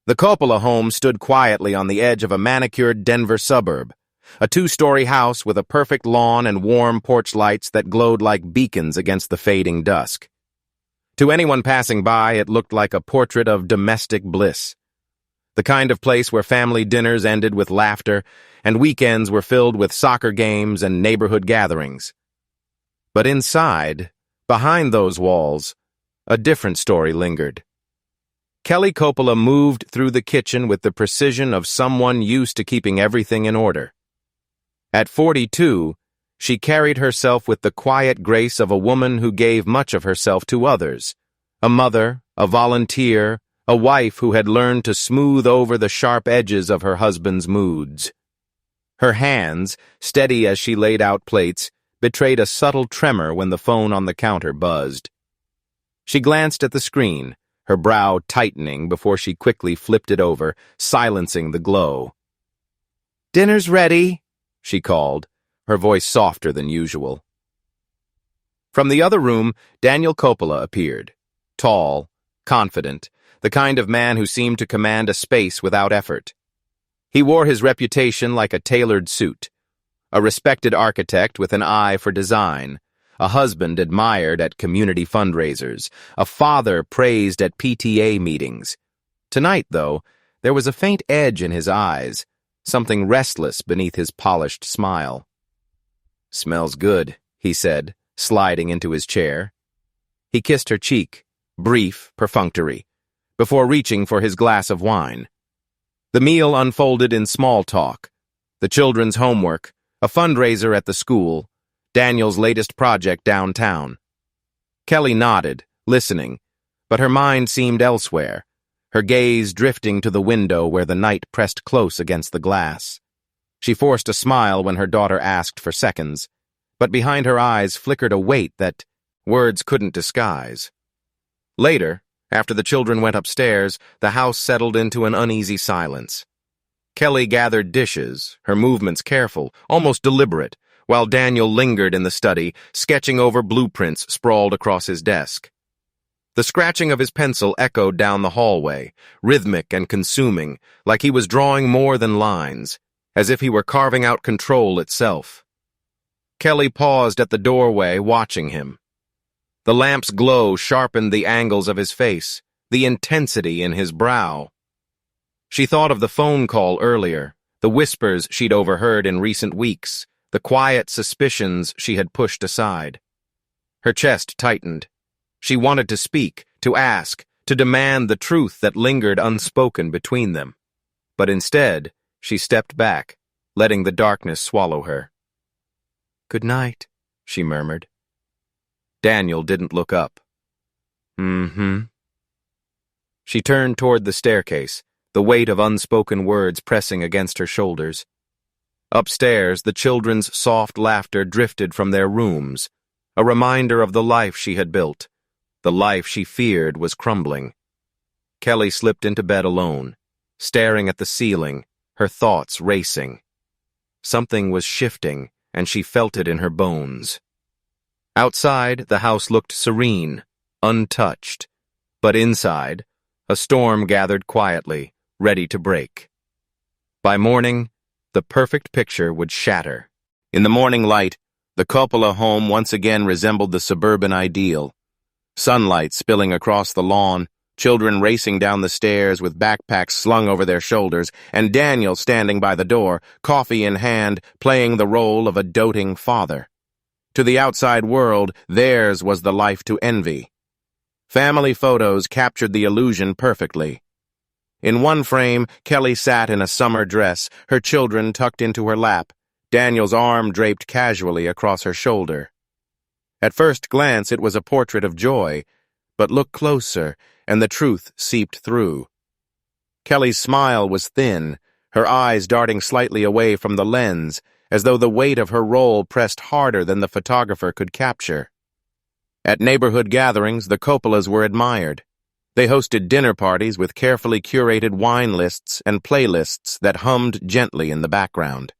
The Coppola home stood quietly on the edge of a manicured Denver suburb, a two-story house with a perfect lawn and warm porch lights that glowed like beacons against the fading dusk. To anyone passing by, it looked like a portrait of domestic bliss, the kind of place where family dinners ended with laughter and weekends were filled with soccer games and neighborhood gatherings. But inside, behind those walls, a different story lingered. Kelly Coppola moved through the kitchen with the precision of someone used to keeping everything in order. At 42, she carried herself with the quiet grace of a woman who gave much of herself to others, a mother, a volunteer, a wife who had learned to smooth over the sharp edges of her husband's moods. Her hands, steady as she laid out plates, betrayed a subtle tremor when the phone on the counter buzzed. She glanced at the screen, her brow tightening before she quickly flipped it over, silencing the glow. "Dinner's ready," she called, her voice softer than usual. From the other room, Daniel Coppola appeared, tall, confident, the kind of man who seemed to command a space without effort. He wore his reputation like a tailored suit, a respected architect with an eye for design, a husband admired at community fundraisers, a father praised at PTA meetings. Tonight, though, there was a faint edge in his eyes, something restless beneath his polished smile. "Smells good," he said, sliding into his chair. He kissed her cheek, brief, perfunctory, before reaching for his glass of wine. The meal unfolded in small talk, the children's homework, a fundraiser at the school, Daniel's latest project downtown. Kelly nodded, listening, but her mind seemed elsewhere, her gaze drifting to the window where the night pressed close against the glass. She forced a smile when her daughter asked for seconds, but behind her eyes flickered a weight that words couldn't disguise. Later, after the children went upstairs, the house settled into an uneasy silence. Kelly gathered dishes, her movements careful, almost deliberate, while Daniel lingered in the study, sketching over blueprints sprawled across his desk. The scratching of his pencil echoed down the hallway, rhythmic and consuming, like he was drawing more than lines, as if he were carving out control itself. Kelly paused at the doorway, watching him. The lamp's glow sharpened the angles of his face, the intensity in his brow. She thought of the phone call earlier, the whispers she'd overheard in recent weeks, the quiet suspicions she had pushed aside. Her chest tightened. She wanted to speak, to ask, to demand the truth that lingered unspoken between them. But instead, she stepped back, letting the darkness swallow her. "Good night," she murmured. Daniel didn't look up. She turned toward the staircase, the weight of unspoken words pressing against her shoulders. Upstairs, the children's soft laughter drifted from their rooms, a reminder of the life she had built, the life she feared was crumbling. Kelly slipped into bed alone, staring at the ceiling, her thoughts racing. Something was shifting, and she felt it in her bones. Outside, the house looked serene, untouched, but inside, a storm gathered quietly, ready to break. By morning, the perfect picture would shatter. In the morning light, the Coppola home once again resembled the suburban ideal. Sunlight spilling across the lawn, children racing down the stairs with backpacks slung over their shoulders, and Daniel standing by the door, coffee in hand, playing the role of a doting father. To the outside world, theirs was the life to envy. Family photos captured the illusion perfectly. In one frame, Kelly sat in a summer dress, her children tucked into her lap, Daniel's arm draped casually across her shoulder. At first glance, it was a portrait of joy, but look closer, and the truth seeped through. Kelly's smile was thin, her eyes darting slightly away from the lens, as though the weight of her role pressed harder than the photographer could capture. At neighborhood gatherings, the Coppolas were admired. They hosted dinner parties with carefully curated wine lists and playlists that hummed gently in the background.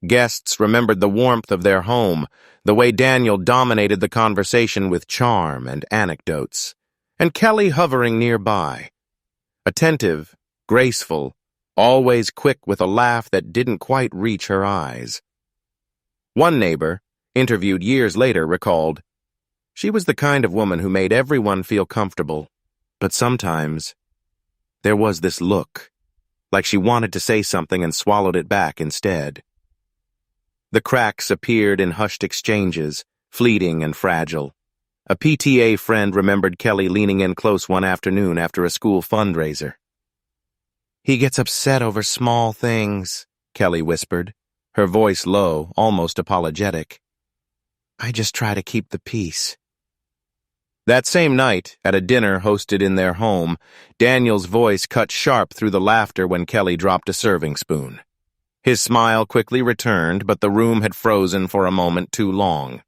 Guests remembered the warmth of their home, the way Daniel dominated the conversation with charm and anecdotes, and Kelly hovering nearby, attentive graceful, always quick with a laugh that didn't quite reach her eyes. One neighbor, interviewed years later, recalled, "She was the kind of woman who made everyone feel comfortable, but sometimes there was this look, like she wanted to say something and swallowed it back instead." The cracks appeared in hushed exchanges, fleeting and fragile. A PTA friend remembered Kelly leaning in close one afternoon after a school fundraiser. "He gets upset over small things," Kelly whispered, her voice low, almost apologetic. "I just try to keep the peace." That same night, at a dinner hosted in their home, Daniel's voice cut sharp through the laughter when Kelly dropped a serving spoon. His smile quickly returned, but the room had frozen for a moment too long.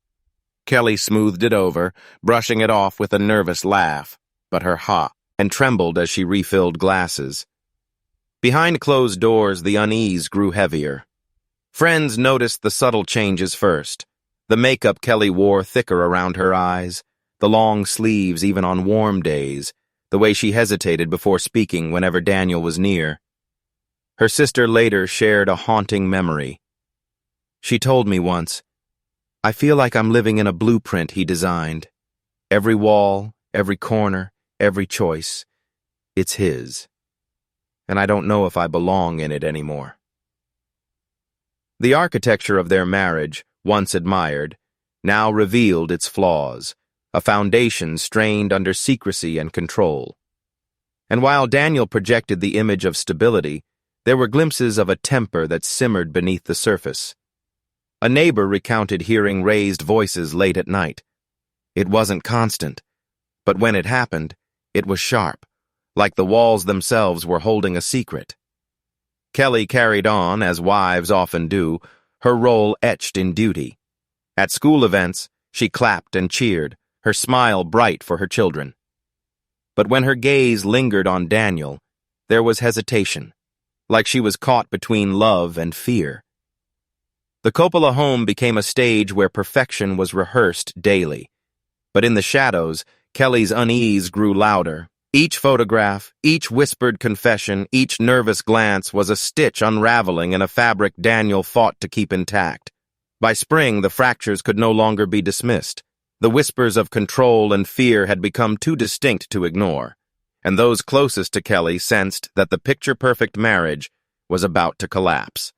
Kelly smoothed it over, brushing it off with a nervous laugh, but her ha and trembled as she refilled glasses. Behind closed doors, the unease grew heavier. Friends noticed the subtle changes first. The makeup Kelly wore thicker around her eyes, the long sleeves even on warm days, the way she hesitated before speaking whenever Daniel was near. Her sister later shared a haunting memory. She told me once, "I feel like I'm living in a blueprint he designed. Every wall, every corner, every choice, it's his. And I don't know if I belong in it anymore." The architecture of their marriage, once admired, now revealed its flaws, a foundation strained under secrecy and control. And while Daniel projected the image of stability, there were glimpses of a temper that simmered beneath the surface. A neighbor recounted hearing raised voices late at night. It wasn't constant, but when it happened, it was sharp, like the walls themselves were holding a secret. Kelly carried on, as wives often do, her role etched in duty. At school events, she clapped and cheered, her smile bright for her children. But when her gaze lingered on Daniel, there was hesitation, like she was caught between love and fear. The Coppola home became a stage where perfection was rehearsed daily. But in the shadows, Kelly's unease grew louder. Each photograph, each whispered confession, each nervous glance was a stitch unraveling in a fabric Daniel fought to keep intact. By spring, the fractures could no longer be dismissed. The whispers of control and fear had become too distinct to ignore, and those closest to Kelly sensed that the picture-perfect marriage was about to collapse.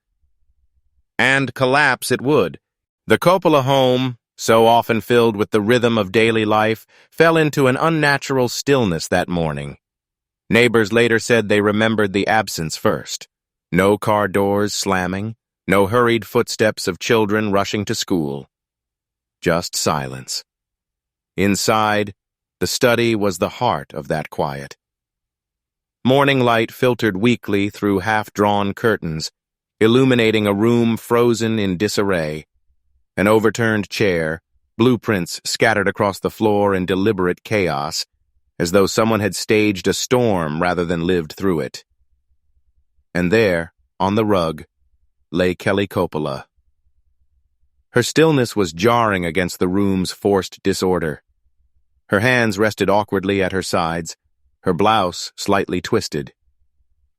And collapse it would. The Coppola home, so often filled with the rhythm of daily life, fell into an unnatural stillness that morning. Neighbors later said they remembered the absence first. No car doors slamming, no hurried footsteps of children rushing to school. Just silence. Inside, the study was the heart of that quiet. Morning light filtered weakly through half-drawn curtains, illuminating a room frozen in disarray. An overturned chair, blueprints scattered across the floor in deliberate chaos, as though someone had staged a storm rather than lived through it. And there, on the rug, lay Kelly Coppola. Her stillness was jarring against the room's forced disorder. Her hands rested awkwardly at her sides, her blouse slightly twisted.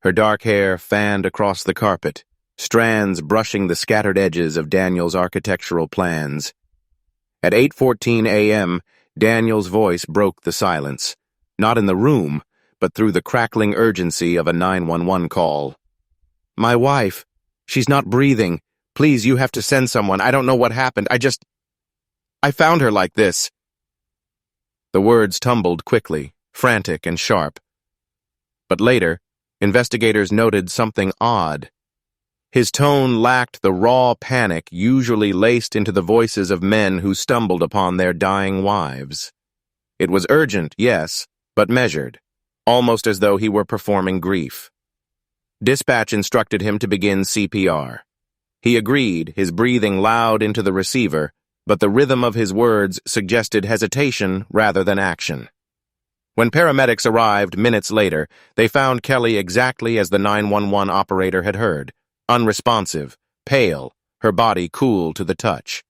Her dark hair fanned across the carpet, strands brushing the scattered edges of Daniel's architectural plans. At 8:14 a.m., Daniel's voice broke the silence, not in the room, but through the crackling urgency of a 911 call. "My wife, she's not breathing. Please, you have to send someone. I don't know what happened. I found her like this." The words tumbled quickly, frantic and sharp. But later, investigators noted something odd. His tone lacked the raw panic usually laced into the voices of men who stumbled upon their dying wives. It was urgent, yes, but measured, almost as though he were performing grief. Dispatch instructed him to begin CPR. He agreed, his breathing loud into the receiver, but the rhythm of his words suggested hesitation rather than action. When paramedics arrived minutes later, they found Kelly exactly as the 911 operator had heard, unresponsive, pale, her body cool to the touch.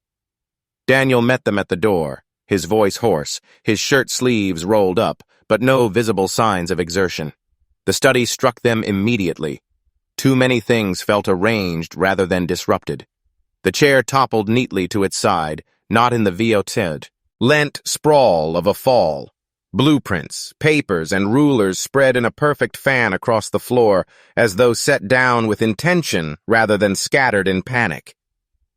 Daniel met them at the door, his voice hoarse, his shirt sleeves rolled up, but no visible signs of exertion. The study struck them immediately. Too many things felt arranged rather than disrupted. The chair toppled neatly to its side, not in the vioted, lent sprawl of a fall. Blueprints, papers, and rulers spread in a perfect fan across the floor, as though set down with intention rather than scattered in panic.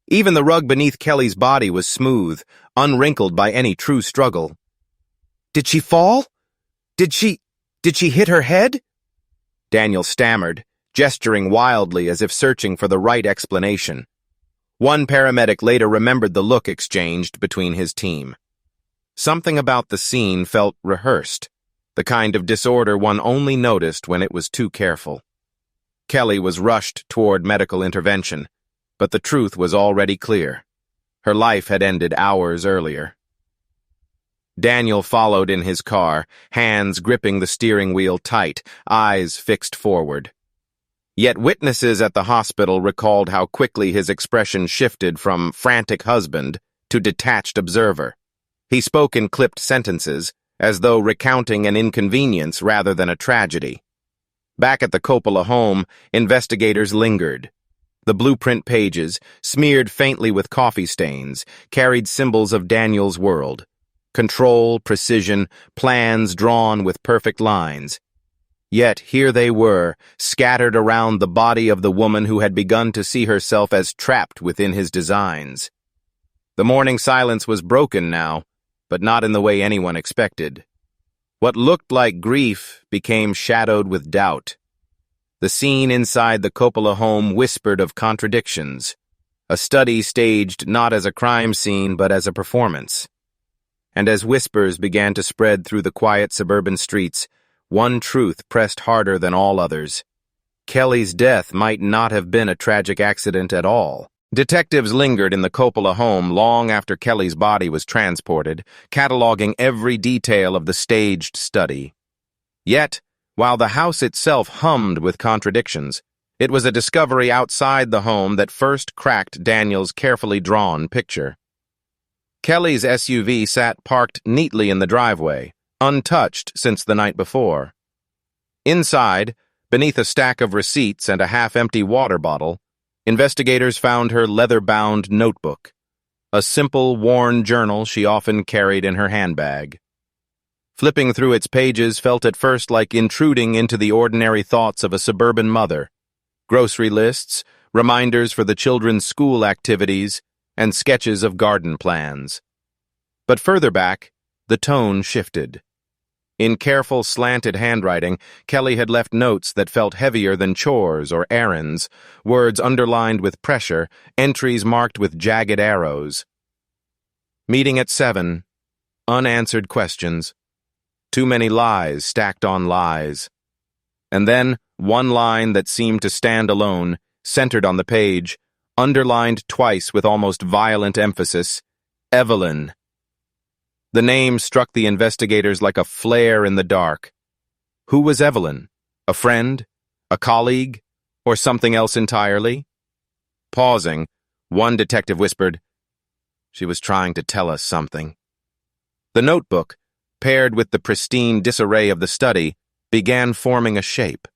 Even the rug beneath Kelly's body was smooth, unwrinkled by any true struggle. "Did she fall? Did she hit her head?" Daniel stammered, gesturing wildly as if searching for the right explanation. One paramedic later remembered the look exchanged between his team. Something about the scene felt rehearsed, the kind of disorder one only noticed when it was too careful. Kelly was rushed toward medical intervention, but the truth was already clear. Her life had ended hours earlier. Daniel followed in his car, hands gripping the steering wheel tight, eyes fixed forward. Yet witnesses at the hospital recalled how quickly his expression shifted from frantic husband to detached observer. He spoke in clipped sentences, as though recounting an inconvenience rather than a tragedy. Back at the Coppola home, investigators lingered. The blueprint pages, smeared faintly with coffee stains, carried symbols of Daniel's world. Control, precision, plans drawn with perfect lines. Yet here they were, scattered around the body of the woman who had begun to see herself as trapped within his designs. The morning silence was broken now, but not in the way anyone expected. What looked like grief became shadowed with doubt. The scene inside the Coppola home whispered of contradictions, a study staged not as a crime scene but as a performance. And as whispers began to spread through the quiet suburban streets, one truth pressed harder than all others. Kelly's death might not have been a tragic accident at all. Detectives lingered in the Coppola home long after Kelly's body was transported, cataloging every detail of the staged study. Yet, while the house itself hummed with contradictions, it was a discovery outside the home that first cracked Daniel's carefully drawn picture. Kelly's SUV sat parked neatly in the driveway, untouched since the night before. Inside, beneath a stack of receipts and a half-empty water bottle, investigators found her leather-bound notebook, a simple, worn journal she often carried in her handbag. Flipping through its pages felt at first like intruding into the ordinary thoughts of a suburban mother. Grocery lists, reminders for the children's school activities, and sketches of garden plans. But further back, the tone shifted. In careful, slanted handwriting, Kelly had left notes that felt heavier than chores or errands, words underlined with pressure, entries marked with jagged arrows. Meeting at 7. Unanswered questions. Too many lies stacked on lies. And then, one line that seemed to stand alone, centered on the page, underlined twice with almost violent emphasis, Evelyn. The name struck the investigators like a flare in the dark. Who was Evelyn? A friend? A colleague? Or something else entirely? Pausing, one detective whispered, "She was trying to tell us something." The notebook, paired with the pristine disarray of the study, began forming a shape.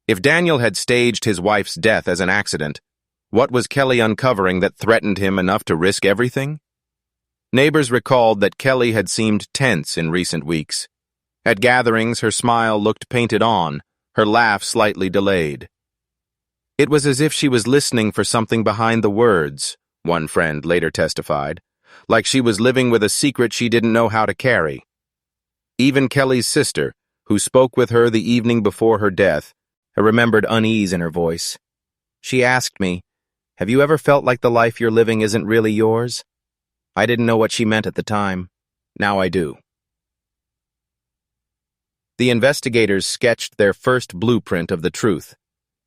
If Daniel had staged his wife's death as an accident, what was Kelly uncovering that threatened him enough to risk everything? Neighbors recalled that Kelly had seemed tense in recent weeks. At gatherings, her smile looked painted on, her laugh slightly delayed. It was as if she was listening for something behind the words, one friend later testified, like she was living with a secret she didn't know how to carry. Even Kelly's sister, who spoke with her the evening before her death, remembered unease in her voice. She asked me, "Have you ever felt like the life you're living isn't really yours?" I didn't know what she meant at the time. Now I do. The investigators sketched their first blueprint of the truth.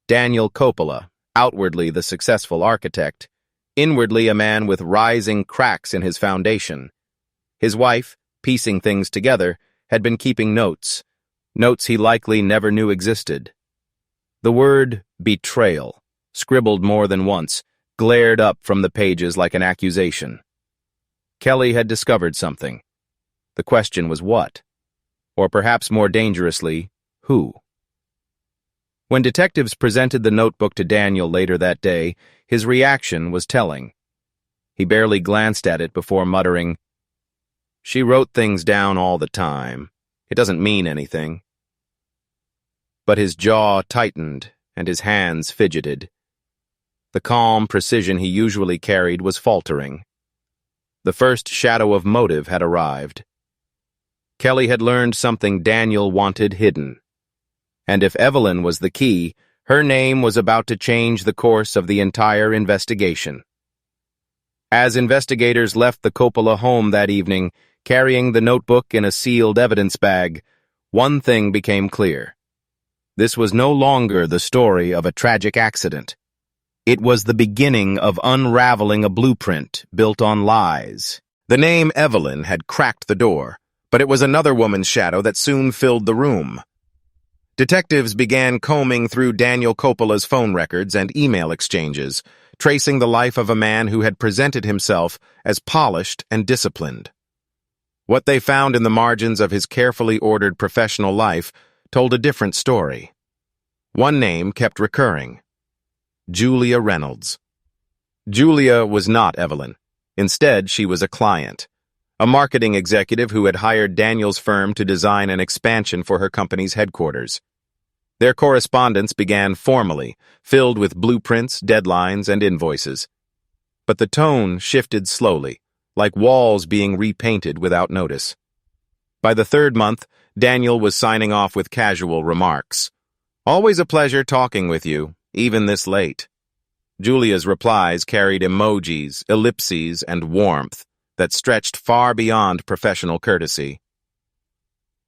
Daniel Coppola, outwardly the successful architect, inwardly a man with rising cracks in his foundation. His wife, piecing things together, had been keeping notes he likely never knew existed. The word betrayal, scribbled more than once, glared up from the pages like an accusation. Kelly had discovered something. The question was what? Or perhaps more dangerously, who? When detectives presented the notebook to Daniel later that day, his reaction was telling. He barely glanced at it before muttering, "She wrote things down all the time. It doesn't mean anything." But his jaw tightened and his hands fidgeted. The calm precision he usually carried was faltering. The first shadow of motive had arrived. Kelly had learned something Daniel wanted hidden. And if Evelyn was the key, her name was about to change the course of the entire investigation. As investigators left the Coppola home that evening, carrying the notebook in a sealed evidence bag, one thing became clear. This was no longer the story of a tragic accident. It was the beginning of unraveling a blueprint built on lies. The name Evelyn had cracked the door, but it was another woman's shadow that soon filled the room. Detectives began combing through Daniel Coppola's phone records and email exchanges, tracing the life of a man who had presented himself as polished and disciplined. What they found in the margins of his carefully ordered professional life told a different story. One name kept recurring: Julia Reynolds. Julia was not Evelyn. Instead, she was a client, a marketing executive who had hired Daniel's firm to design an expansion for her company's headquarters. Their correspondence began formally, filled with blueprints, deadlines, and invoices. But the tone shifted slowly, like walls being repainted without notice. By the third month, Daniel was signing off with casual remarks. "Always a pleasure talking with you, even this late." Julia's replies carried emojis, ellipses, and warmth that stretched far beyond professional courtesy.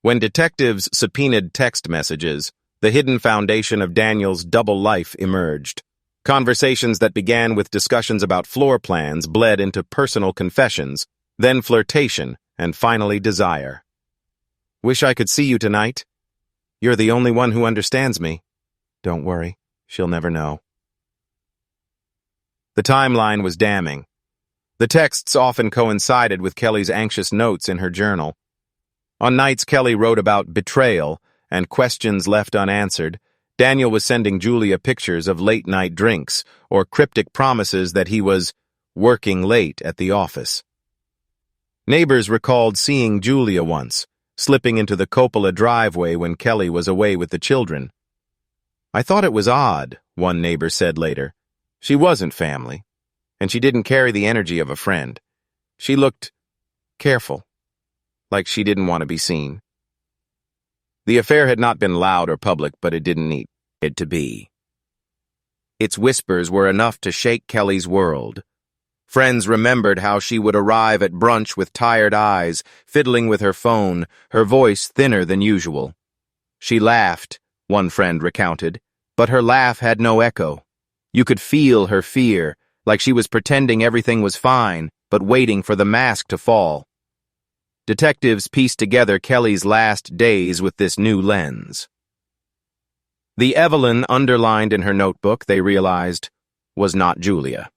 When detectives subpoenaed text messages, the hidden foundation of Daniel's double life emerged. Conversations that began with discussions about floor plans bled into personal confessions, then flirtation, and finally desire. "Wish I could see you tonight. You're the only one who understands me. Don't worry, she'll never know." The timeline was damning. The texts often coincided with Kelly's anxious notes in her journal. On nights Kelly wrote about betrayal and questions left unanswered, Daniel was sending Julia pictures of late-night drinks or cryptic promises that he was working late at the office. Neighbors recalled seeing Julia once, slipping into the Coppola driveway when Kelly was away with the children. "I thought it was odd," one neighbor said later. "She wasn't family, and she didn't carry the energy of a friend. She looked careful, like she didn't want to be seen." The affair had not been loud or public, but it didn't need it to be. Its whispers were enough to shake Kelly's world. Friends remembered how she would arrive at brunch with tired eyes, fiddling with her phone, her voice thinner than usual. She laughed, one friend recounted, but her laugh had no echo. You could feel her fear, like she was pretending everything was fine, but waiting for the mask to fall. Detectives pieced together Kelly's last days with this new lens. The Evelyn underlined in her notebook, they realized, was not Julia.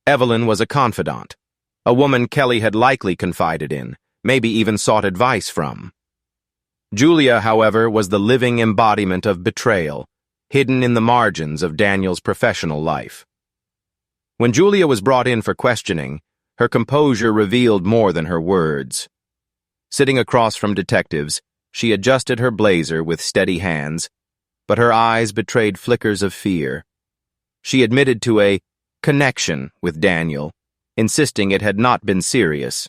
Evelyn was a confidant, a woman Kelly had likely confided in, maybe even sought advice from. Julia, however, was the living embodiment of betrayal, hidden in the margins of Daniel's professional life. When Julia was brought in for questioning, her composure revealed more than her words. Sitting across from detectives, she adjusted her blazer with steady hands, but her eyes betrayed flickers of fear. She admitted to a connection with Daniel, insisting it had not been serious.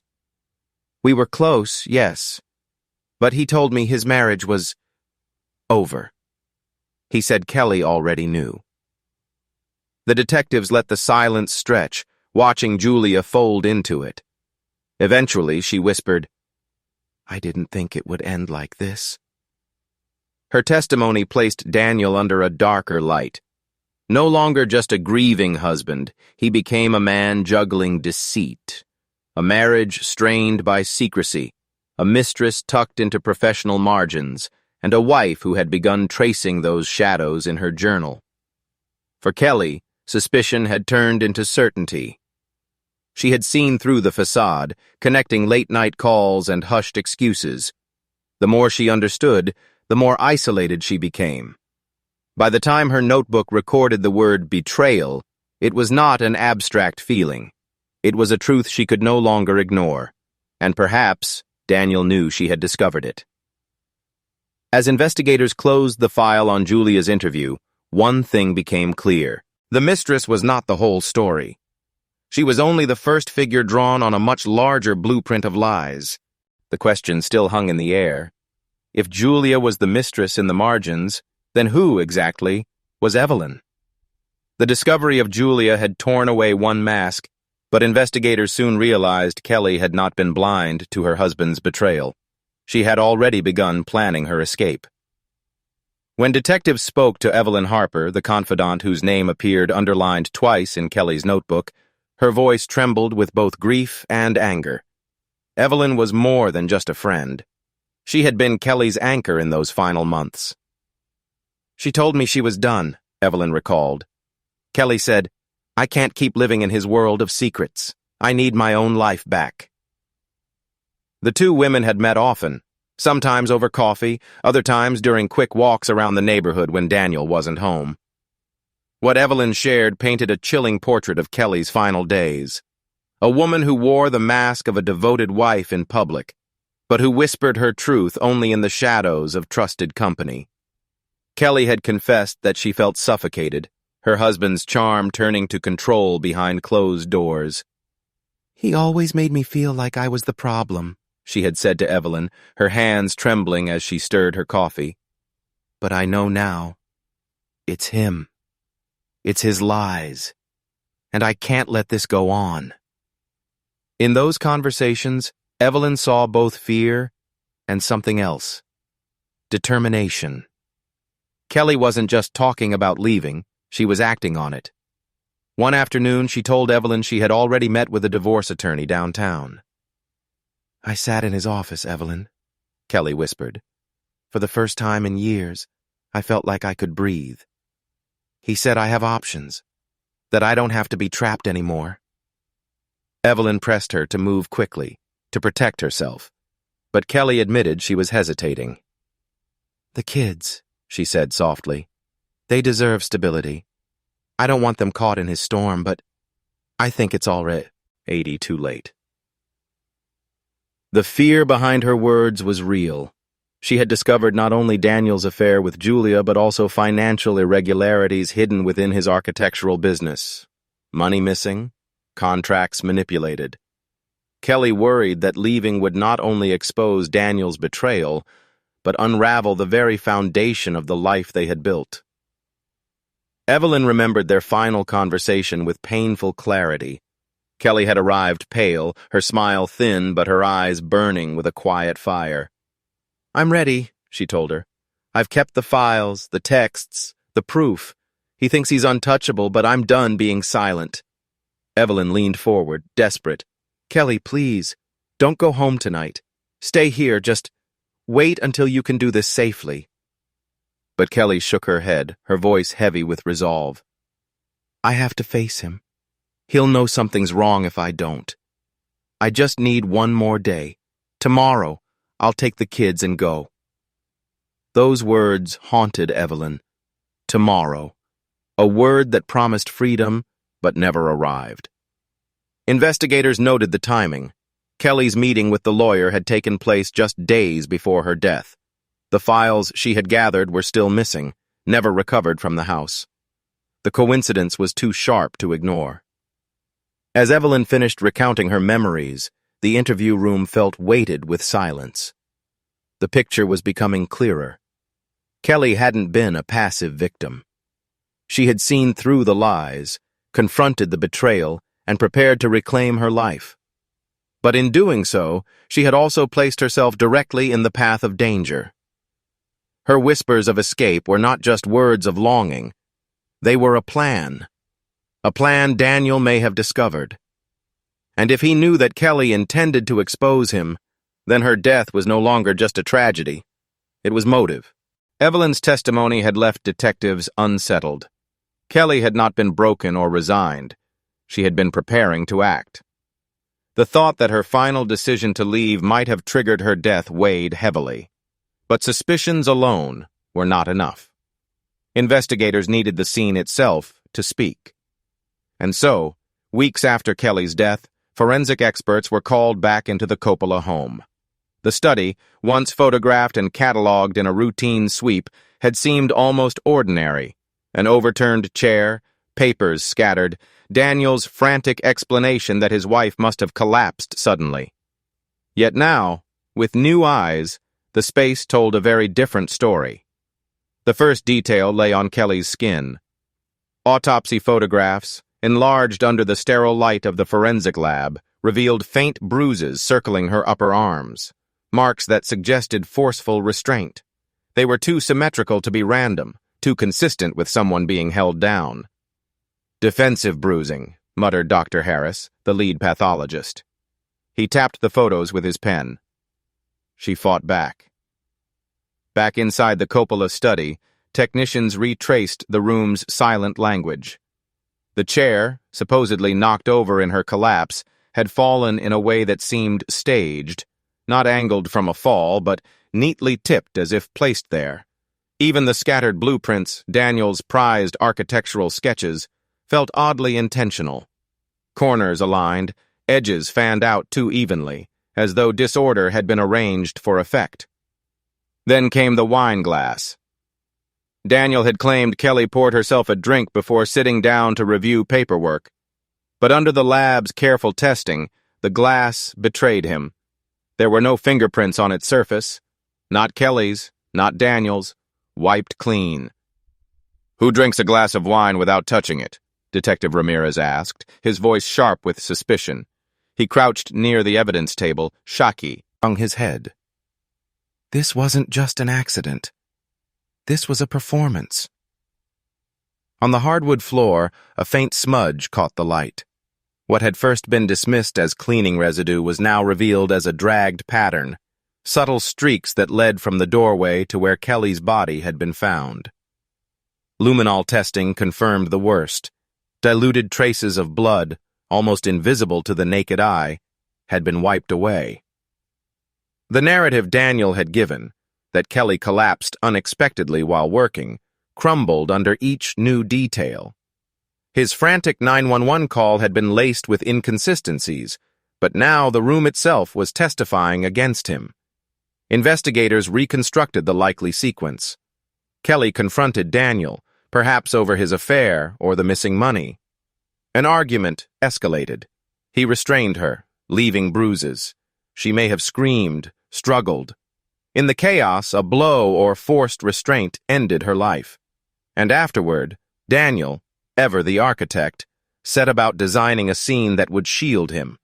"We were close, yes, but he told me his marriage was over." He said Kelly already knew. The detectives let the silence stretch, watching Julia fold into it. Eventually, she whispered, "I didn't think it would end like this." Her testimony placed Daniel under a darker light. No longer just a grieving husband, he became a man juggling deceit, a marriage strained by secrecy, a mistress tucked into professional margins, and a wife who had begun tracing those shadows in her journal. For Kelly, suspicion had turned into certainty. She had seen through the facade, connecting late-night calls and hushed excuses. The more she understood, the more isolated she became. By the time her notebook recorded the word betrayal, it was not an abstract feeling. It was a truth she could no longer ignore, and perhaps Daniel knew she had discovered it. As investigators closed the file on Julia's interview, one thing became clear. The mistress was not the whole story. She was only the first figure drawn on a much larger blueprint of lies. The question still hung in the air. If Julia was the mistress in the margins, then who, exactly, was Evelyn? The discovery of Julia had torn away one mask, but investigators soon realized Kelly had not been blind to her husband's betrayal. She had already begun planning her escape. When detectives spoke to Evelyn Harper, the confidant whose name appeared underlined twice in Kelly's notebook, her voice trembled with both grief and anger. Evelyn was more than just a friend. She had been Kelly's anchor in those final months. "She told me she was done," Evelyn recalled. "Kelly said, 'I can't keep living in his world of secrets. I need my own life back.'" The two women had met often, sometimes over coffee, other times during quick walks around the neighborhood when Daniel wasn't home. What Evelyn shared painted a chilling portrait of Kelly's final days. A woman who wore the mask of a devoted wife in public, but who whispered her truth only in the shadows of trusted company. Kelly had confessed that she felt suffocated, her husband's charm turning to control behind closed doors. "He always made me feel like I was the problem," she had said to Evelyn, her hands trembling as she stirred her coffee. "But I know now. It's him. It's his lies. And I can't let this go on." In those conversations, Evelyn saw both fear and something else. Determination. Kelly wasn't just talking about leaving, she was acting on it. One afternoon, she told Evelyn she had already met with a divorce attorney downtown. "I sat in his office, Evelyn," Kelly whispered. "For the first time in years, I felt like I could breathe. He said I have options, that I don't have to be trapped anymore." Evelyn pressed her to move quickly, to protect herself, but Kelly admitted she was hesitating. "The kids," she said softly. "They deserve stability. I don't want them caught in his storm, but I think it's already too late." The fear behind her words was real. She had discovered not only Daniel's affair with Julia, but also financial irregularities hidden within his architectural business. Money missing, contracts manipulated. Kelly worried that leaving would not only expose Daniel's betrayal, but unravel the very foundation of the life they had built. Evelyn remembered their final conversation with painful clarity. Kelly had arrived pale, her smile thin but her eyes burning with a quiet fire. "I'm ready," she told her. "I've kept the files, the texts, the proof. He thinks he's untouchable, but I'm done being silent." Evelyn leaned forward, desperate. "Kelly, please, don't go home tonight. Stay here, just wait until you can do this safely." But Kelly shook her head, her voice heavy with resolve. "I have to face him. He'll know something's wrong if I don't. I just need one more day. Tomorrow, I'll take the kids and go." Those words haunted Evelyn. Tomorrow. A word that promised freedom, but never arrived. Investigators noted the timing. Kelly's meeting with the lawyer had taken place just days before her death. The files she had gathered were still missing, never recovered from the house. The coincidence was too sharp to ignore. As Evelyn finished recounting her memories, the interview room felt weighted with silence. The picture was becoming clearer. Kelly hadn't been a passive victim. She had seen through the lies, confronted the betrayal, and prepared to reclaim her life. But in doing so, she had also placed herself directly in the path of danger. Her whispers of escape were not just words of longing. They were a plan Daniel may have discovered. And if he knew that Kelly intended to expose him, then her death was no longer just a tragedy. It was motive. Evelyn's testimony had left detectives unsettled. Kelly had not been broken or resigned. She had been preparing to act. The thought that her final decision to leave might have triggered her death weighed heavily. But suspicions alone were not enough. Investigators needed the scene itself to speak. And so, weeks after Kelly's death, forensic experts were called back into the Coppola home. The study, once photographed and catalogued in a routine sweep, had seemed almost ordinary. An overturned chair, papers scattered, Daniel's frantic explanation that his wife must have collapsed suddenly. Yet now, with new eyes, the space told a very different story. The first detail lay on Kelly's skin. Autopsy photographs, enlarged under the sterile light of the forensic lab, revealed faint bruises circling her upper arms, marks that suggested forceful restraint. They were too symmetrical to be random, too consistent with someone being held down. "Defensive bruising," muttered Dr. Harris, the lead pathologist. He tapped the photos with his pen. She fought back. Back inside the Coppola study, technicians retraced the room's silent language. The chair, supposedly knocked over in her collapse, had fallen in a way that seemed staged, not angled from a fall, but neatly tipped as if placed there. Even the scattered blueprints, Daniel's prized architectural sketches, felt oddly intentional. Corners aligned, edges fanned out too evenly, as though disorder had been arranged for effect. Then came the wine glass. Daniel had claimed Kelly poured herself a drink before sitting down to review paperwork. But under the lab's careful testing, the glass betrayed him. There were no fingerprints on its surface. Not Kelly's, not Daniel's. Wiped clean. "Who drinks a glass of wine without touching it?" Detective Ramirez asked, his voice sharp with suspicion. He crouched near the evidence table, shocky, hung his head. This wasn't just an accident. This was a performance. On the hardwood floor, a faint smudge caught the light. What had first been dismissed as cleaning residue was now revealed as a dragged pattern, subtle streaks that led from the doorway to where Kelly's body had been found. Luminol testing confirmed the worst. Diluted traces of blood, almost invisible to the naked eye, had been wiped away. The narrative Daniel had given, that Kelly collapsed unexpectedly while working, crumbled under each new detail. His frantic 911 call had been laced with inconsistencies, but now the room itself was testifying against him. Investigators reconstructed the likely sequence. Kelly confronted Daniel, perhaps over his affair or the missing money. An argument escalated. He restrained her, leaving bruises. She may have screamed, struggled. In the chaos, a blow or forced restraint ended her life. And afterward, Daniel, ever the architect, set about designing a scene that would shield him.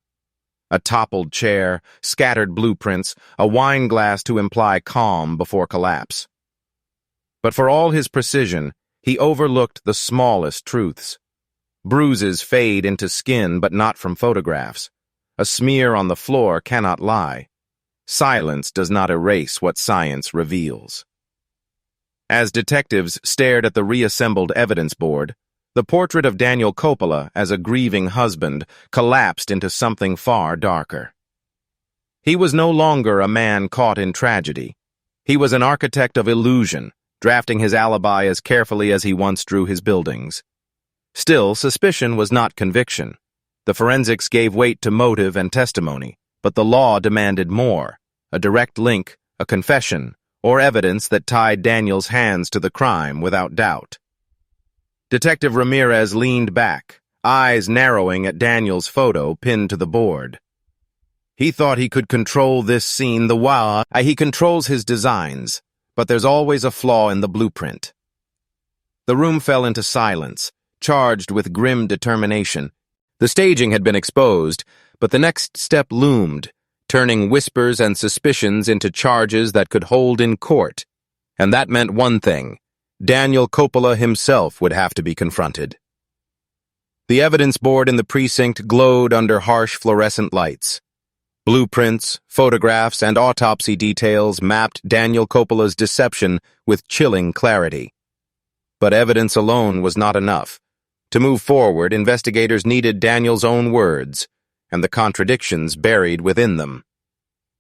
A toppled chair, scattered blueprints, a wine glass to imply calm before collapse. But for all his precision, he overlooked the smallest truths. Bruises fade into skin, but not from photographs. A smear on the floor cannot lie. Silence does not erase what science reveals. As detectives stared at the reassembled evidence board, the portrait of Daniel Coppola as a grieving husband collapsed into something far darker. He was no longer a man caught in tragedy. He was an architect of illusion, drafting his alibi as carefully as he once drew his buildings. Still, suspicion was not conviction. The forensics gave weight to motive and testimony, but the law demanded more: a direct link, a confession, or evidence that tied Daniel's hands to the crime without doubt. Detective Ramirez leaned back, eyes narrowing at Daniel's photo pinned to the board. He thought he could control this scene the while he controls his designs, but there's always a flaw in the blueprint. The room fell into silence, charged with grim determination. The staging had been exposed, but the next step loomed, turning whispers and suspicions into charges that could hold in court. And that meant one thing: Daniel Coppola himself would have to be confronted. The evidence board in the precinct glowed under harsh fluorescent lights. Blueprints, photographs, and autopsy details mapped Daniel Coppola's deception with chilling clarity. But evidence alone was not enough. To move forward, investigators needed Daniel's own words, and the contradictions buried within them.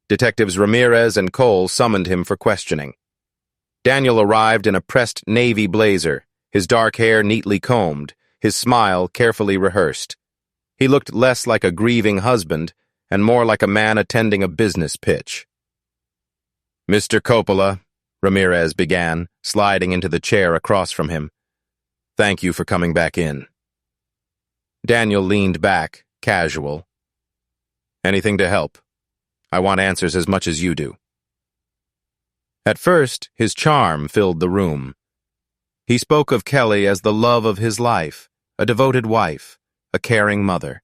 Detectives Ramirez and Cole summoned him for questioning. Daniel arrived in a pressed navy blazer, his dark hair neatly combed, his smile carefully rehearsed. He looked less like a grieving husband and more like a man attending a business pitch. "Mr. Coppola," Ramirez began, sliding into the chair across from him. "Thank you for coming back in." Daniel leaned back, casual. "Anything to help? I want answers as much as you do." At first, his charm filled the room. He spoke of Kelly as the love of his life, a devoted wife, a caring mother.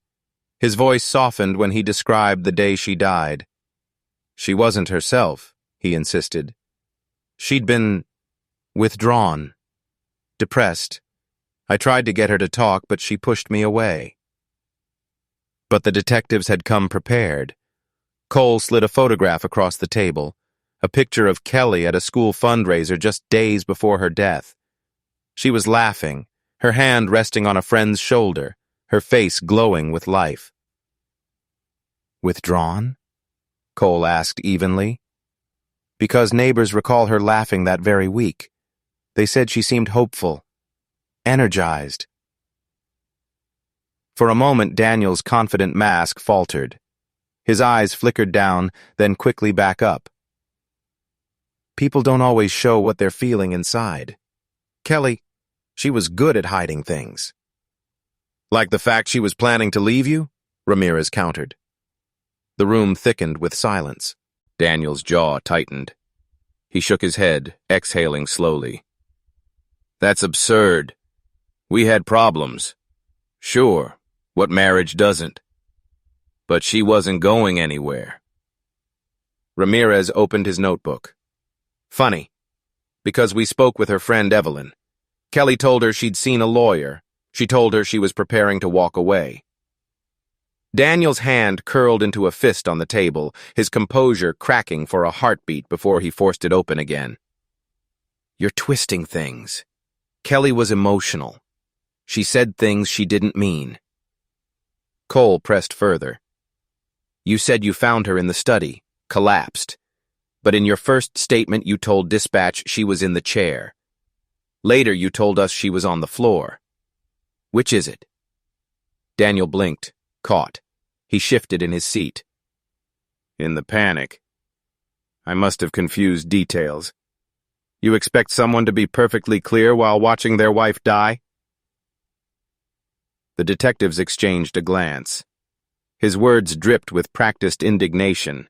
His voice softened when he described the day she died. She wasn't herself, he insisted. She'd been withdrawn, depressed. I tried to get her to talk, but she pushed me away. But the detectives had come prepared. Cole slid a photograph across the table, a picture of Kelly at a school fundraiser just days before her death. She was laughing, her hand resting on a friend's shoulder, her face glowing with life. "Withdrawn?" Cole asked evenly. "Because neighbors recall her laughing that very week. They said she seemed hopeful, energized." For a moment, Daniel's confident mask faltered. His eyes flickered down, then quickly back up. "People don't always show what they're feeling inside. Kelly, she was good at hiding things." "Like the fact she was planning to leave you?" Ramirez countered. The room thickened with silence. Daniel's jaw tightened. He shook his head, exhaling slowly. "That's absurd. We had problems. Sure, what marriage doesn't? But she wasn't going anywhere." Ramirez opened his notebook. "Funny, because we spoke with her friend Evelyn. Kelly told her she'd seen a lawyer. She told her she was preparing to walk away." Daniel's hand curled into a fist on the table, his composure cracking for a heartbeat before he forced it open again. "You're twisting things. Kelly was emotional. She said things she didn't mean." Cole pressed further. "You said you found her in the study, collapsed. But in your first statement you told Dispatch she was in the chair. Later you told us she was on the floor. Which is it?" Daniel blinked, caught. He shifted in his seat. "In the panic, I must have confused details. You expect someone to be perfectly clear while watching their wife die?" The detectives exchanged a glance. His words dripped with practiced indignation,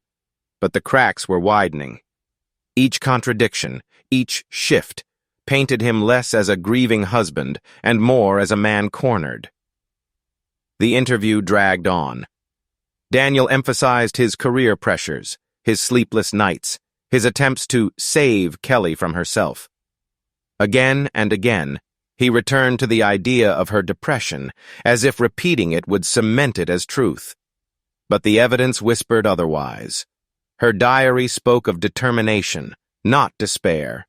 but the cracks were widening. Each contradiction, each shift, painted him less as a grieving husband and more as a man cornered. The interview dragged on. Daniel emphasized his career pressures, his sleepless nights, his attempts to save Kelly from herself. Again and again, he returned to the idea of her depression, as if repeating it would cement it as truth. But the evidence whispered otherwise. Her diary spoke of determination, not despair.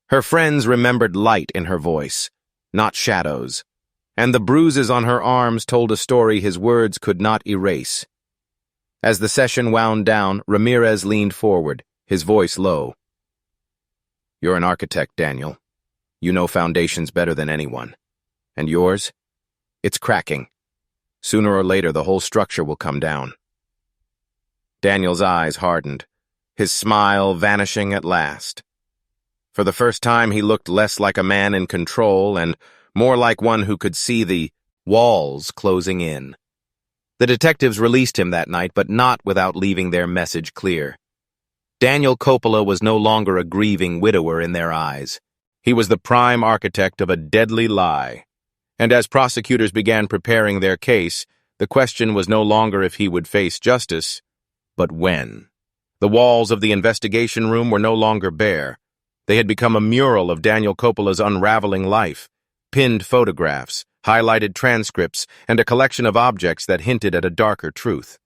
Her friends remembered light in her voice, not shadows. And the bruises on her arms told a story his words could not erase. As the session wound down, Ramirez leaned forward, his voice low. "You're an architect, Daniel. You know foundations better than anyone. And yours? It's cracking. Sooner or later, the whole structure will come down." Daniel's eyes hardened, his smile vanishing at last. For the first time, he looked less like a man in control and more like one who could see the walls closing in. The detectives released him that night, but not without leaving their message clear. Daniel Coppola was no longer a grieving widower in their eyes. He was the prime architect of a deadly lie. And as prosecutors began preparing their case, the question was no longer if he would face justice, but when. The walls of the investigation room were no longer bare. They had become a mural of Daniel Coppola's unraveling life, pinned photographs, highlighted transcripts, and a collection of objects that hinted at a darker truth.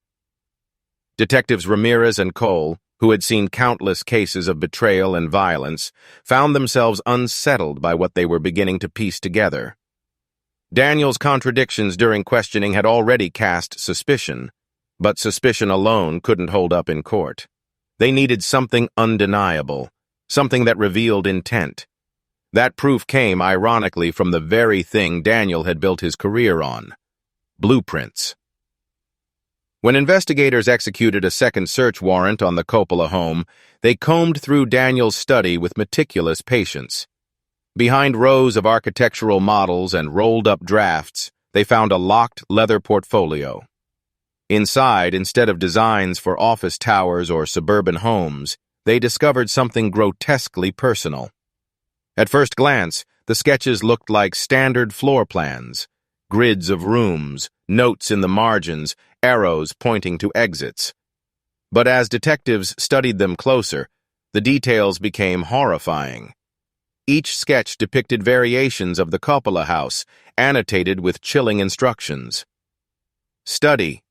Detectives Ramirez and Cole, who had seen countless cases of betrayal and violence, found themselves unsettled by what they were beginning to piece together. Daniel's contradictions during questioning had already cast suspicion, but suspicion alone couldn't hold up in court. They needed something undeniable, something that revealed intent. That proof came, ironically, from the very thing Daniel had built his career on: blueprints. When investigators executed a second search warrant on the Coppola home, they combed through Daniel's study with meticulous patience. Behind rows of architectural models and rolled-up drafts, they found a locked leather portfolio. Inside, instead of designs for office towers or suburban homes, they discovered something grotesquely personal. At first glance, the sketches looked like standard floor plans: grids of rooms, notes in the margins, arrows pointing to exits. But as detectives studied them closer, the details became horrifying. Each sketch depicted variations of the Coppola house, annotated with chilling instructions. Study: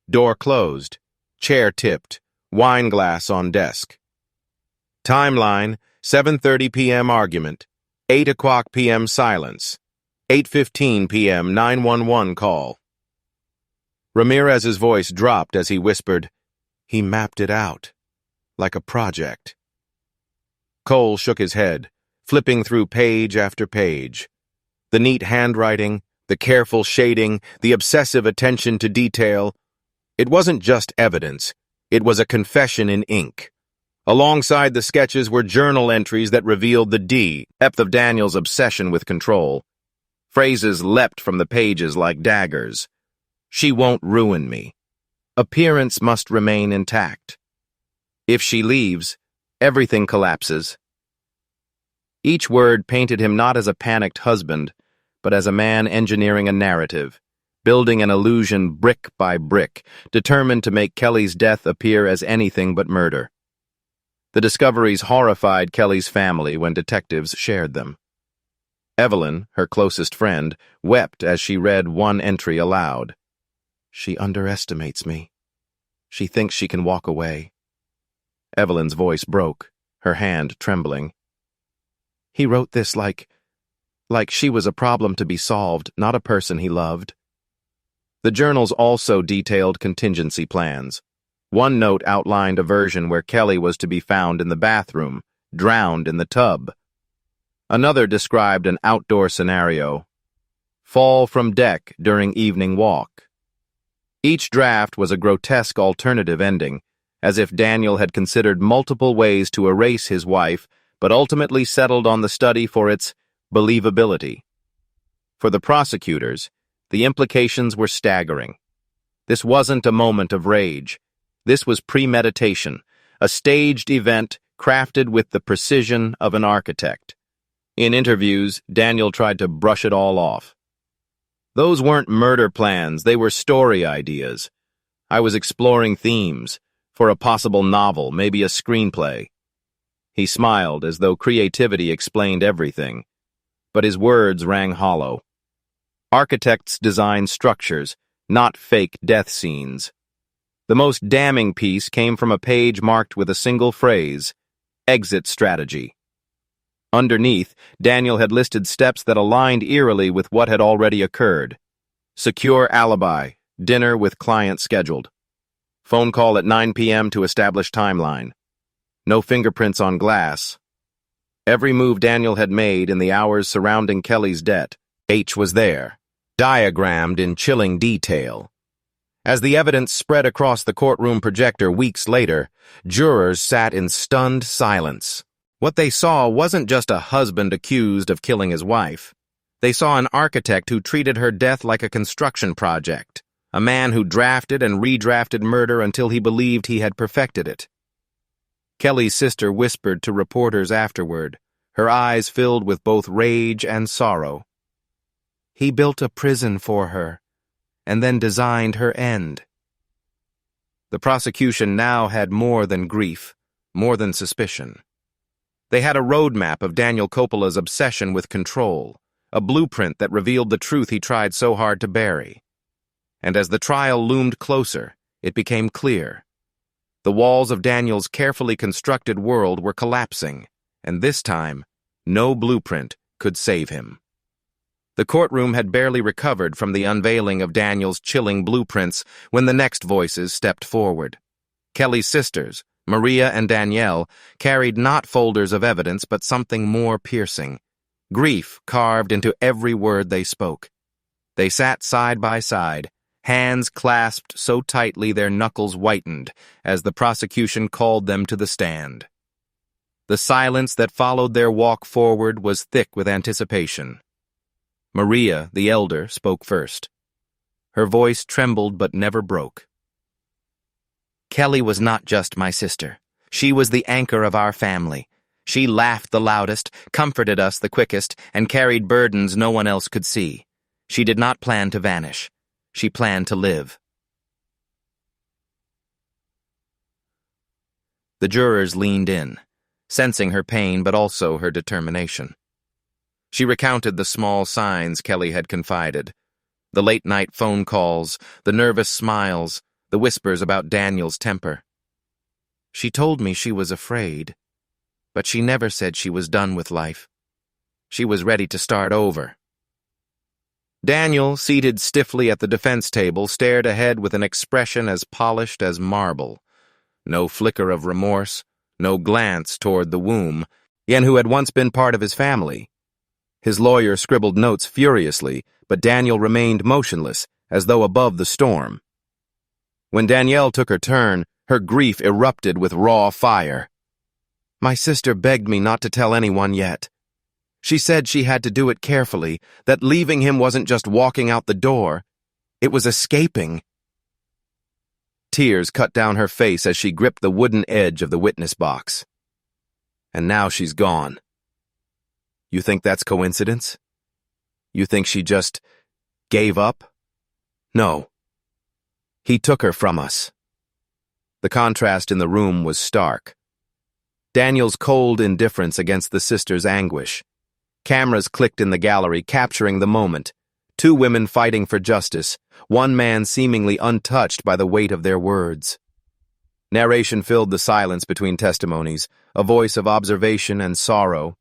door closed, chair tipped, wine glass on desk. Timeline: 7:30 p.m. argument, 8 o'clock p.m. silence, 8:15 p.m. 911 call. Ramirez's voice dropped as he whispered, "He mapped it out, like a project." Cole shook his head, flipping through page after page. The neat handwriting, the careful shading, the obsessive attention to detail. It wasn't just evidence, it was a confession in ink. Alongside the sketches were journal entries that revealed the depth of Daniel's obsession with control. Phrases leapt from the pages like daggers. "She won't ruin me. Appearance must remain intact. If she leaves, everything collapses." Each word painted him not as a panicked husband, but as a man engineering a narrative, building an illusion brick by brick, determined to make Kelly's death appear as anything but murder. The discoveries horrified Kelly's family when detectives shared them. Evelyn, her closest friend, wept as she read one entry aloud. "She underestimates me. She thinks she can walk away." Evelyn's voice broke, her hand trembling. "He wrote this like she was a problem to be solved, not a person he loved." The journals also detailed contingency plans. One note outlined a version where Kelly was to be found in the bathroom, drowned in the tub. Another described an outdoor scenario: fall from deck during evening walk. Each draft was a grotesque alternative ending, as if Daniel had considered multiple ways to erase his wife, but ultimately settled on the study for its believability. For the prosecutors, the implications were staggering. This wasn't a moment of rage. This was premeditation, a staged event crafted with the precision of an architect. In interviews, Daniel tried to brush it all off. "Those weren't murder plans, they were story ideas. I was exploring themes for a possible novel, maybe a screenplay." He smiled as though creativity explained everything, but his words rang hollow. Architects design structures, not fake death scenes. The most damning piece came from a page marked with a single phrase: exit strategy. Underneath, Daniel had listed steps that aligned eerily with what had already occurred. Secure alibi, dinner with client scheduled. Phone call at 9 p.m. to establish timeline. No fingerprints on glass. Every move Daniel had made in the hours surrounding Kelly's death, H was there, diagrammed in chilling detail. As the evidence spread across the courtroom projector weeks later, jurors sat in stunned silence. What they saw wasn't just a husband accused of killing his wife. They saw an architect who treated her death like a construction project, a man who drafted and redrafted murder until he believed he had perfected it. Kelly's sister whispered to reporters afterward, her eyes filled with both rage and sorrow. "He built a prison for her, and then designed her end." The prosecution now had more than grief, more than suspicion. They had a roadmap of Daniel Coppola's obsession with control, a blueprint that revealed the truth he tried so hard to bury. And as the trial loomed closer, it became clear. The walls of Daniel's carefully constructed world were collapsing, and this time, no blueprint could save him. The courtroom had barely recovered from the unveiling of Daniel's chilling blueprints when the next voices stepped forward. Kelly's sisters, Maria and Danielle carried not folders of evidence but something more piercing. Grief carved into every word they spoke. They sat side by side, hands clasped so tightly their knuckles whitened as the prosecution called them to the stand. The silence that followed their walk forward was thick with anticipation. Maria, the elder, spoke first. Her voice trembled but never broke. Kelly was not just my sister. She was the anchor of our family. She laughed the loudest, comforted us the quickest, and carried burdens no one else could see. She did not plan to vanish. She planned to live. The jurors leaned in, sensing her pain but also her determination. She recounted the small signs Kelly had confided, the late-night phone calls, the nervous smiles, the whispers about Daniel's temper. She told me she was afraid, but she never said she was done with life. She was ready to start over. Daniel, seated stiffly at the defense table, stared ahead with an expression as polished as marble. No flicker of remorse, no glance toward the womb, who had once been part of his family. His lawyer scribbled notes furiously, but Daniel remained motionless, as though above the storm. When Danielle took her turn, her grief erupted with raw fire. My sister begged me not to tell anyone yet. She said she had to do it carefully, that leaving him wasn't just walking out the door, it was escaping. Tears cut down her face as she gripped the wooden edge of the witness box. And now she's gone. You think that's coincidence? You think she just gave up? No. He took her from us. The contrast in the room was stark. Daniel's cold indifference against the sister's anguish. Cameras clicked in the gallery, capturing the moment. Two women fighting for justice, one man seemingly untouched by the weight of their words. Narration filled the silence between testimonies, a voice of observation and sorrow.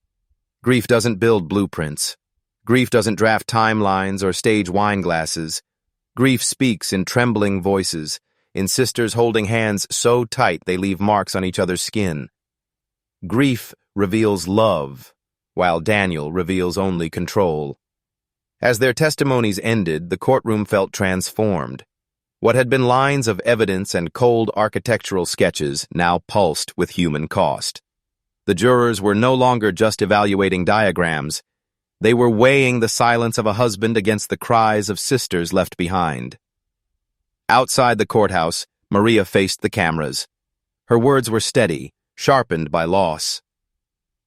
Grief doesn't build blueprints. Grief doesn't draft timelines or stage wine glasses. Grief speaks in trembling voices, in sisters holding hands so tight they leave marks on each other's skin. Grief reveals love, while Daniel reveals only control. As their testimonies ended, the courtroom felt transformed. What had been lines of evidence and cold architectural sketches now pulsed with human cost. The jurors were no longer just evaluating diagrams. They were weighing the silence of a husband against the cries of sisters left behind. Outside the courthouse, Maria faced the cameras. Her words were steady, sharpened by loss.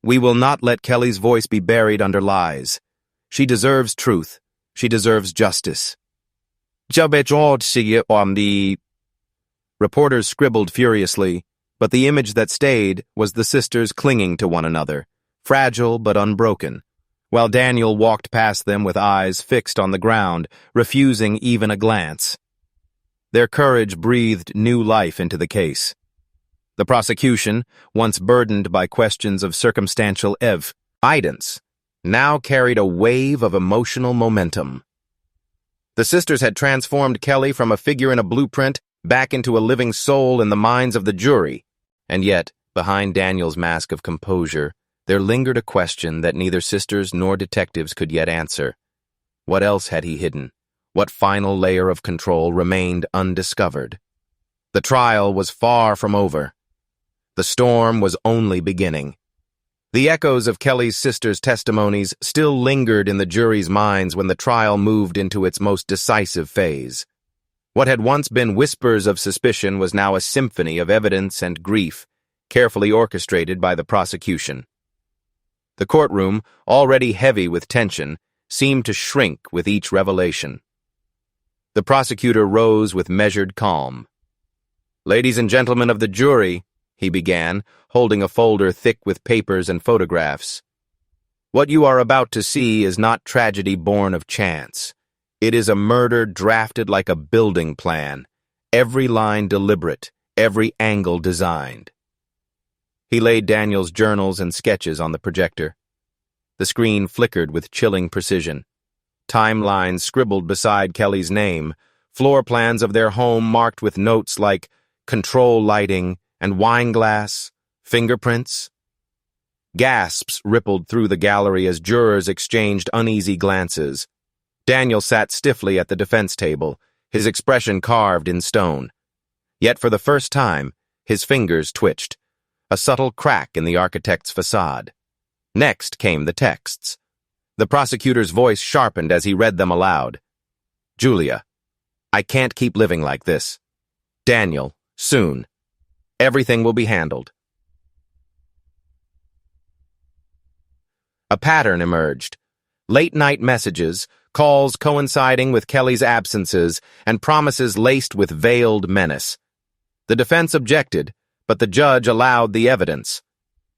We will not let Kelly's voice be buried under lies. She deserves truth. She deserves justice. Reporters scribbled furiously, but the image that stayed was the sisters clinging to one another, fragile but unbroken, while Daniel walked past them with eyes fixed on the ground, refusing even a glance. Their courage breathed new life into the case. The prosecution, once burdened by questions of circumstantial evidence, now carried a wave of emotional momentum. The sisters had transformed Kelly from a figure in a blueprint back into a living soul in the minds of the jury, and yet, behind Daniel's mask of composure, there lingered a question that neither sisters nor detectives could yet answer. What else had he hidden? What final layer of control remained undiscovered? The trial was far from over. The storm was only beginning. The echoes of Kelly's sisters' testimonies still lingered in the jury's minds when the trial moved into its most decisive phase. What had once been whispers of suspicion was now a symphony of evidence and grief, carefully orchestrated by the prosecution. The courtroom, already heavy with tension, seemed to shrink with each revelation. The prosecutor rose with measured calm. "Ladies and gentlemen of the jury," he began, holding a folder thick with papers and photographs. "What you are about to see is not tragedy born of chance. It is a murder drafted like a building plan, every line deliberate, every angle designed." He laid Daniel's journals and sketches on the projector. The screen flickered with chilling precision. Timelines scribbled beside Kelly's name, floor plans of their home marked with notes like control lighting, And wine glass, fingerprints. Gasps rippled through the gallery as jurors exchanged uneasy glances. Daniel sat stiffly at the defense table, his expression carved in stone. Yet for the first time, his fingers twitched, a subtle crack in the architect's facade. Next came the texts. The prosecutor's voice sharpened as he read them aloud. Julia, I can't keep living like this. Daniel, soon. Everything will be handled. A pattern emerged. Late-night messages, calls coinciding with Kelly's absences, and promises laced with veiled menace. The defense objected, but the judge allowed the evidence.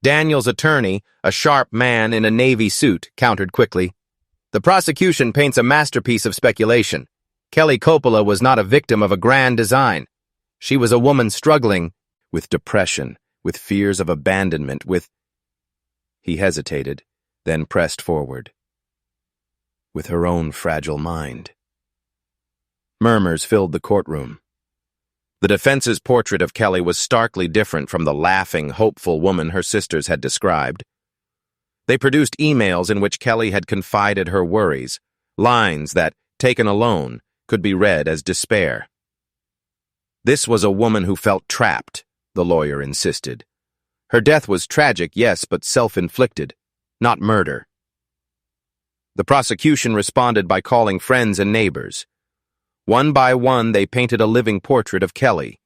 Daniel's attorney, a sharp man in a navy suit, countered quickly. The prosecution paints a masterpiece of speculation. Kelly Coppola was not a victim of a grand design. She was a woman struggling with depression, with fears of abandonment, with... He hesitated, then pressed forward. With her own fragile mind. Murmurs filled the courtroom. The defense's portrait of Kelly was starkly different from the laughing, hopeful woman her sisters had described. They produced emails in which Kelly had confided her worries, lines that, taken alone, could be read as despair. This was a woman who felt trapped, the lawyer insisted. Her death was tragic, yes, but self-inflicted, not murder. The prosecution responded by calling friends and neighbors. One by one, they painted a living portrait of Kelly.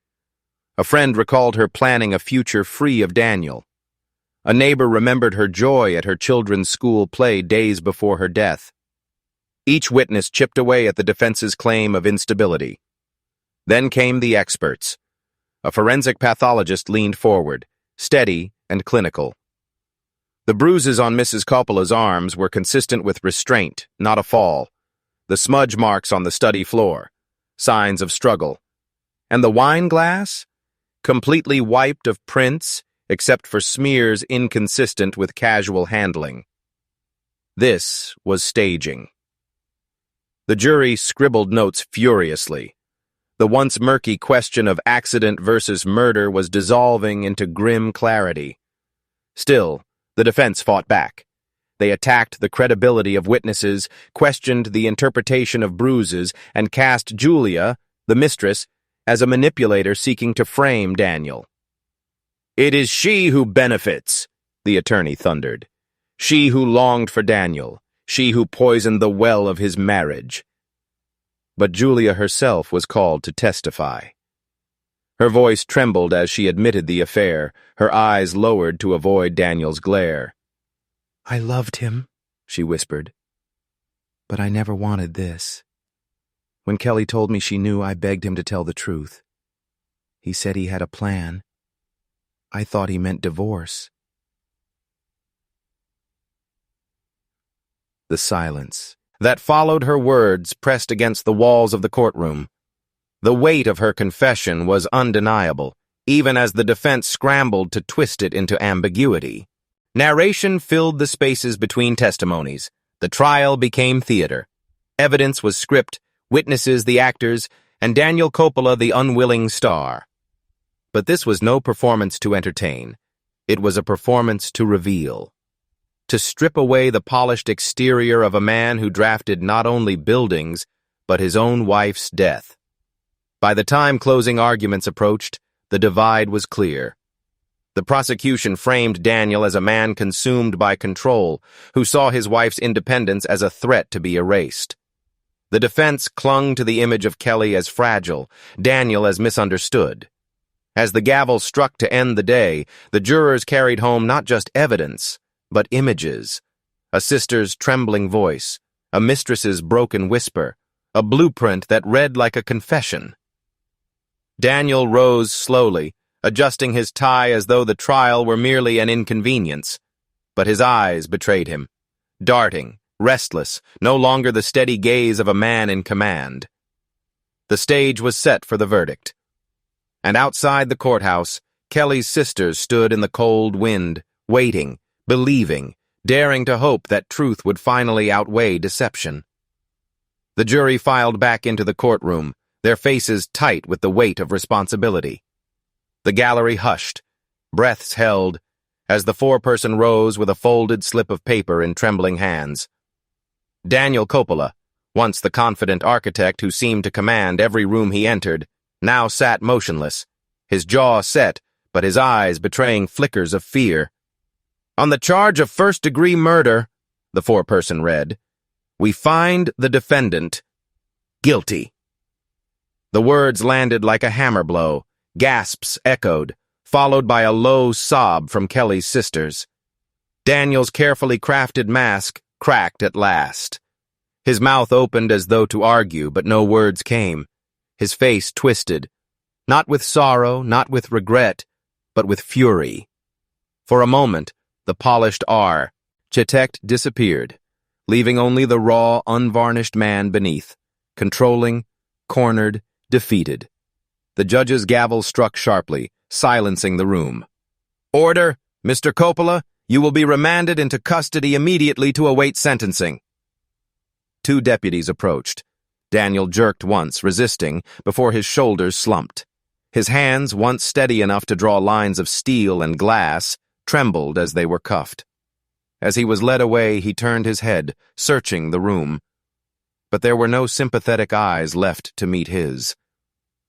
A friend recalled her planning a future free of Daniel. A neighbor remembered her joy at her children's school play days before her death. Each witness chipped away at the defense's claim of instability. Then came the experts. A forensic pathologist leaned forward, steady and clinical. The bruises on Mrs. Coppola's arms were consistent with restraint, not a fall. The smudge marks on the study floor, signs of struggle. And the wine glass? Completely wiped of prints, except for smears inconsistent with casual handling. This was staging. The jury scribbled notes furiously. The once murky question of accident versus murder was dissolving into grim clarity. Still, the defense fought back. They attacked the credibility of witnesses, questioned the interpretation of bruises, and cast Julia, the mistress, as a manipulator seeking to frame Daniel. "It is she who benefits," the attorney thundered. "She who longed for Daniel, she who poisoned the well of his marriage." But Julia herself was called to testify. Her voice trembled as she admitted the affair, her eyes lowered to avoid Daniel's glare. "I loved him," she whispered. "But I never wanted this. When Kelly told me she knew, I begged him to tell the truth. He said he had a plan. I thought he meant divorce." The silence that followed her words pressed against the walls of the courtroom. The weight of her confession was undeniable, even as the defense scrambled to twist it into ambiguity. Narration filled the spaces between testimonies. The trial became theater. Evidence was script, witnesses the actors, and Daniel Coppola the unwilling star. But this was no performance to entertain. It was a performance to reveal. To strip away the polished exterior of a man who drafted not only buildings, but his own wife's death. By the time closing arguments approached, the divide was clear. The prosecution framed Daniel as a man consumed by control, who saw his wife's independence as a threat to be erased. The defense clung to the image of Kelly as fragile, Daniel as misunderstood. As the gavel struck to end the day, the jurors carried home not just evidence, but images. A sister's trembling voice, a mistress's broken whisper, a blueprint that read like a confession. Daniel rose slowly, adjusting his tie as though the trial were merely an inconvenience. But his eyes betrayed him, darting, restless, no longer the steady gaze of a man in command. The stage was set for the verdict. And outside the courthouse, Kelly's sisters stood in the cold wind, waiting, believing, daring to hope that truth would finally outweigh deception. The jury filed back into the courtroom, their faces tight with the weight of responsibility. The gallery hushed, breaths held, as the foreperson rose with a folded slip of paper in trembling hands. Daniel Coppola, once the confident architect who seemed to command every room he entered, now sat motionless, his jaw set, but his eyes betraying flickers of fear. "On the charge of first-degree murder," the foreperson read, "we find the defendant guilty." The words landed like a hammer blow, gasps echoed, followed by a low sob from Kelly's sisters. Daniel's carefully crafted mask cracked at last. His mouth opened as though to argue, but no words came. His face twisted, not with sorrow, not with regret, but with fury. For a moment, the polished architect disappeared, leaving only the raw, unvarnished man beneath, controlling, cornered, defeated. The judge's gavel struck sharply, silencing the room. "Order! Mr. Coppola, you will be remanded into custody immediately to await sentencing." Two deputies approached. Daniel jerked once, resisting, before his shoulders slumped. His hands, once steady enough to draw lines of steel and glass, trembled as they were cuffed. As he was led away, he turned his head, searching the room. But there were no sympathetic eyes left to meet his.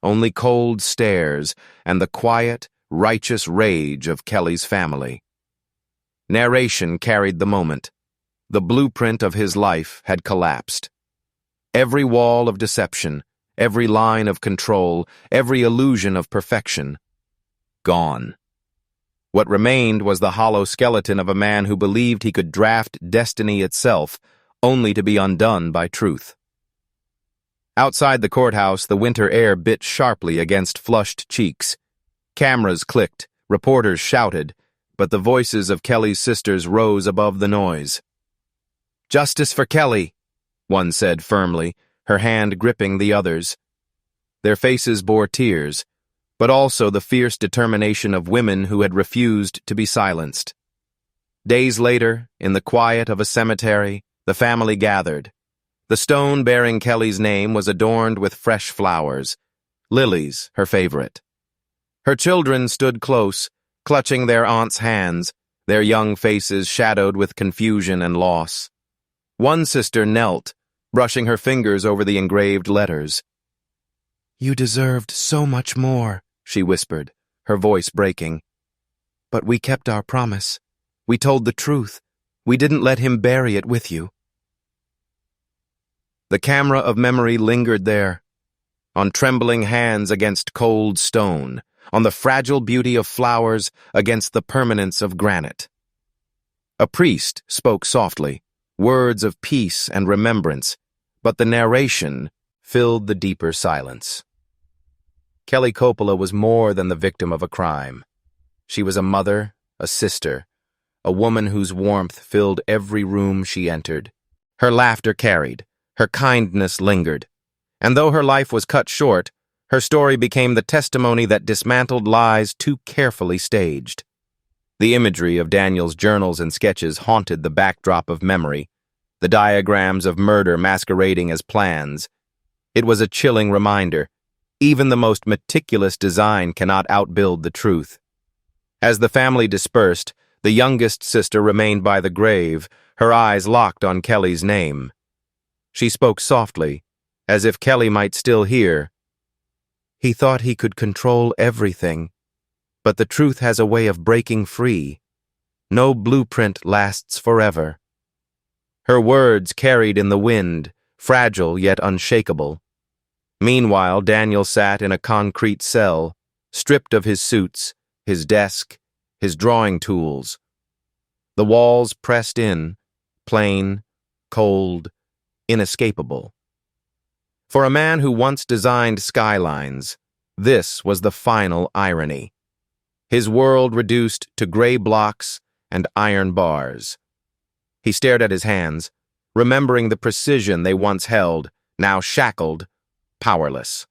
Only cold stares and the quiet, righteous rage of Kelly's family. Narration carried the moment. The blueprint of his life had collapsed. Every wall of deception, every line of control, every illusion of perfection, gone. What remained was the hollow skeleton of a man who believed he could draft destiny itself, only to be undone by truth. Outside the courthouse, the winter air bit sharply against flushed cheeks. Cameras clicked, reporters shouted, but the voices of Kelly's sisters rose above the noise. "Justice for Kelly," one said firmly, her hand gripping the other's. Their faces bore tears, but also the fierce determination of women who had refused to be silenced. Days later, in the quiet of a cemetery, the family gathered. The stone bearing Kelly's name was adorned with fresh flowers, lilies, her favorite. Her children stood close, clutching their aunt's hands, their young faces shadowed with confusion and loss. One sister knelt, brushing her fingers over the engraved letters. "You deserved so much more," she whispered, her voice breaking. "But we kept our promise. We told the truth. We didn't let him bury it with you." The camera of memory lingered there, on trembling hands against cold stone, on the fragile beauty of flowers against the permanence of granite. A priest spoke softly, words of peace and remembrance, but the narration filled the deeper silence. Kelly Coppola was more than the victim of a crime. She was a mother, a sister, a woman whose warmth filled every room she entered. Her laughter carried, her kindness lingered, and though her life was cut short, her story became the testimony that dismantled lies too carefully staged. The imagery of Daniel's journals and sketches haunted the backdrop of memory, the diagrams of murder masquerading as plans. It was a chilling reminder. Even the most meticulous design cannot outbuild the truth. As the family dispersed, the youngest sister remained by the grave, her eyes locked on Kelly's name. She spoke softly, as if Kelly might still hear. "He thought he could control everything, but the truth has a way of breaking free. No blueprint lasts forever." Her words carried in the wind, fragile yet unshakable. Meanwhile, Daniel sat in a concrete cell, stripped of his suits, his desk, his drawing tools. The walls pressed in, plain, cold, inescapable. For a man who once designed skylines, this was the final irony. His world reduced to gray blocks and iron bars. He stared at his hands, remembering the precision they once held, now shackled, powerless.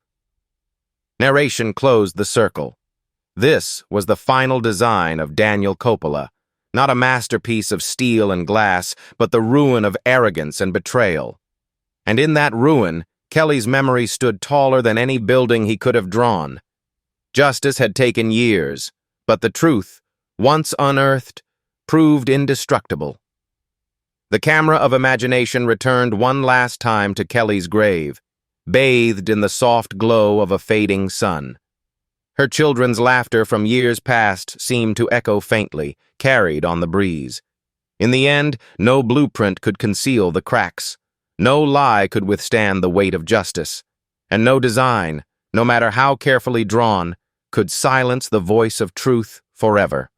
Narration closed the circle. This was the final design of Daniel Coppola, not a masterpiece of steel and glass, but the ruin of arrogance and betrayal. And in that ruin, Kelly's memory stood taller than any building he could have drawn. Justice had taken years, but the truth, once unearthed, proved indestructible. The camera of imagination returned one last time to Kelly's grave, bathed in the soft glow of a fading sun. Her children's laughter from years past seemed to echo faintly, carried on the breeze. In the end, no blueprint could conceal the cracks. No lie could withstand the weight of justice. And no design, no matter how carefully drawn, could silence the voice of truth forever.